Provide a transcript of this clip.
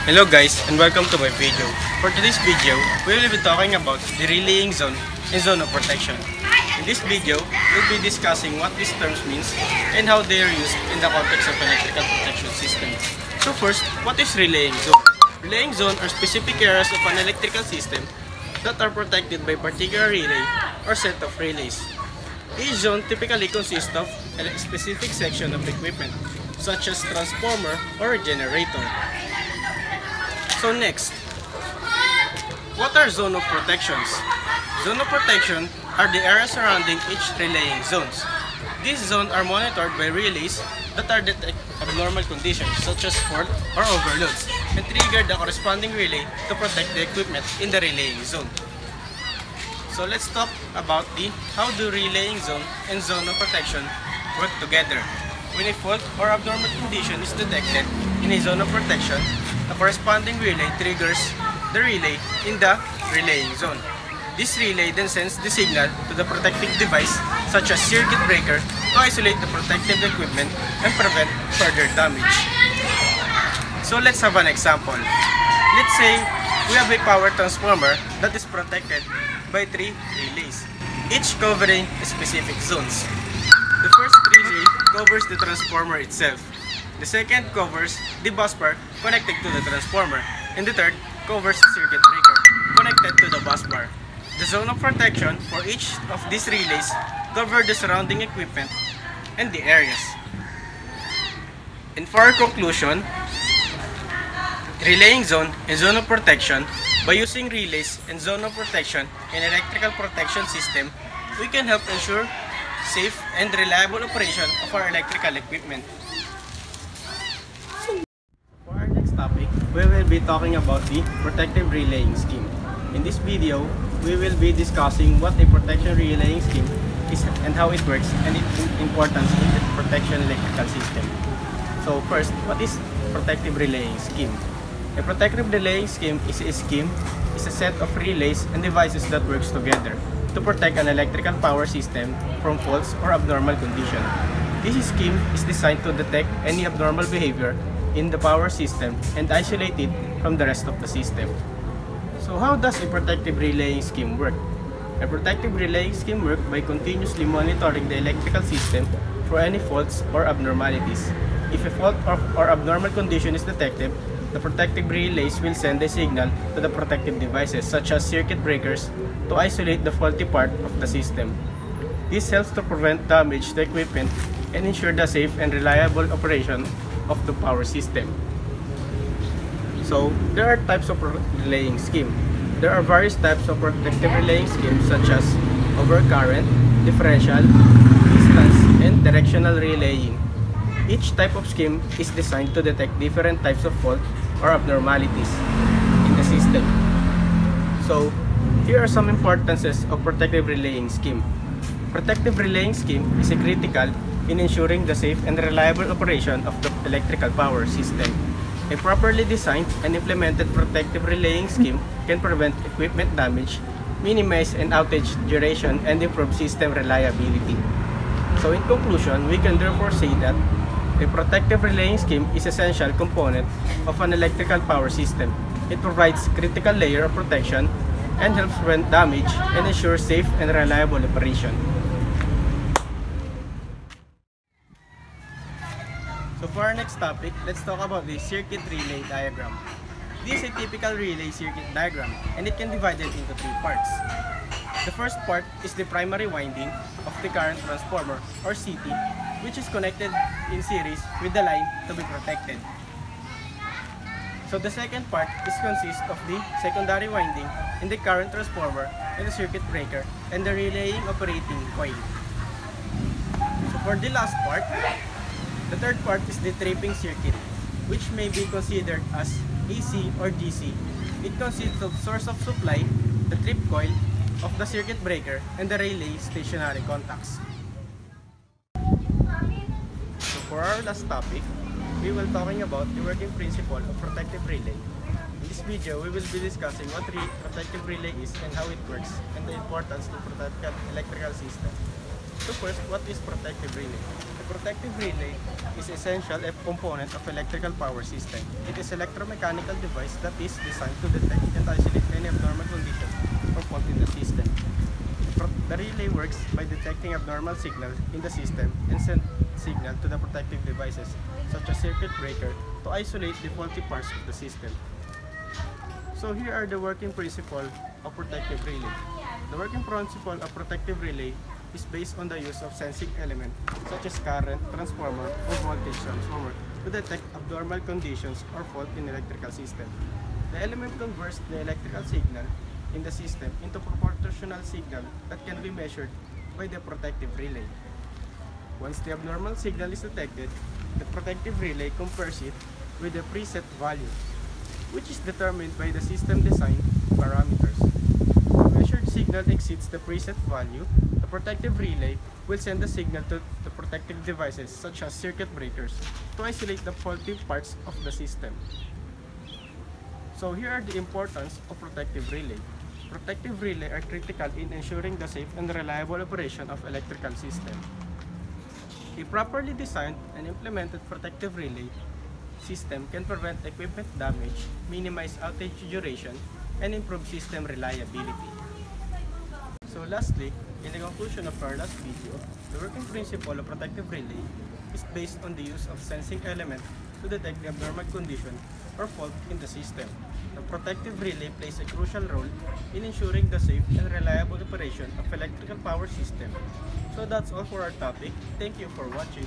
Hello guys and welcome to my video. For today's video, we will be talking about the relaying zone and zone of protection. In this video, we'll be discussing what these terms means and how they are used in the context of electrical protection system. So first, what is relaying zone? Relaying zone are specific areas of an electrical system that are protected by particular relay or set of relays. Each zone typically consists of a specific section of equipment, such as transformer or a generator. So next, what are zone of protections? Zone of protection are the areas surrounding each relaying zones. These zones are monitored by relays that are detect abnormal conditions such as fault or overloads and trigger the corresponding relay to protect the equipment in the relaying zone. So let's talk about how do relaying zone and zone of protection work together. When a fault or abnormal condition is detected in a zone of protection, the corresponding relay triggers the relay in the relaying zone. This relay then sends the signal to the protective device such as circuit breaker to isolate the protective equipment and prevent further damage. So let's have an example. Let's say we have a power transformer that is protected by 3 relays, each covering specific zones. The first relay covers the transformer itself. The second covers the busbar connected to the transformer, and the third covers the circuit breaker connected to the busbar. The zone of protection for each of these relays cover the surrounding equipment and the areas. And for our conclusion, relaying zone and zone of protection, by using relays and zone of protection in electrical protection system, we can help ensure safe and reliable operation of our electrical equipment. For our next topic, we will be talking about the protective relaying scheme. In this video, we will be discussing what a protection relaying scheme is and how it works and its importance in the protection electrical system. So first, what is protective relaying scheme? A protective relaying scheme is a set of relays and devices that works together to protect an electrical power system from faults or abnormal condition. This scheme is designed to detect any abnormal behavior in the power system and isolate it from the rest of the system. So how does a protective relaying scheme work? A protective relaying scheme works by continuously monitoring the electrical system for any faults or abnormalities. If a fault or abnormal condition is detected, the protective relays will send a signal to the protective devices such as circuit breakers to isolate the faulty part of the system. This helps to prevent damage to equipment and ensure the safe and reliable operation of the power system. So there are types of relaying scheme. There are various types of protective relaying schemes such as overcurrent, differential, distance, and directional relaying. Each type of scheme is designed to detect different types of fault or abnormalities in the system. So here are some importances of protective relaying scheme. Protective relaying scheme is critical in ensuring the safe and reliable operation of the electrical power system. A properly designed and implemented protective relaying scheme can prevent equipment damage, minimize an outage duration, and improve system reliability. So in conclusion, we can therefore say that a protective relaying scheme is an essential component of an electrical power system. It provides critical layer of protection and helps prevent damage and ensure safe and reliable operation. So for our next topic, let's talk about the circuit relay diagram. This is a typical relay circuit diagram and it can be divided into 3 parts. The first part is the primary winding of the current transformer or CT, which is connected in series with the line to be protected. So the second part consists of the secondary winding in the current transformer and the circuit breaker and the relaying operating coil. So for the last part, the third part is the tripping circuit, which may be considered as AC or DC. It consists of source of supply, the trip coil of the circuit breaker, and the relay stationary contacts. So for our last topic, we will talking about the working principle of protective relay. In this video, we will be discussing what protective relay is and how it works, and the importance to protect electrical system. So first, what is protective relay? A protective relay is essential component of electrical power system. It is electromechanical device that is designed to detect and isolate any abnormal condition or fault in the system. The relay works by detecting abnormal signals in the system and send signal to the protective devices, such as circuit breaker, to isolate the faulty parts of the system. So here are the working principles of protective relay. The working principle of protective relay is based on the use of sensing element such as current transformer or voltage transformer to detect abnormal conditions or fault in electrical system. The element converts the electrical signal in the system into proportional signal that can be measured by the protective relay. Once the abnormal signal is detected, the protective relay compares it with the preset value, which is determined by the system design parameters. If the measured signal exceeds the preset value, the protective relay will send the signal to the protective devices such as circuit breakers to isolate the faulty parts of the system. So here are the importance of protective relay. Protective relay are critical in ensuring the safe and reliable operation of electrical system. A properly designed and implemented protective relay system can prevent equipment damage, minimize outage duration, and improve system reliability. So lastly, in the conclusion of our last video, the working principle of protective relay is based on the use of sensing element to detect the abnormal condition or fault in the system. The protective relay plays a crucial role in ensuring the safe and reliable operation of electrical power system. So that's all for our topic. Thank you for watching.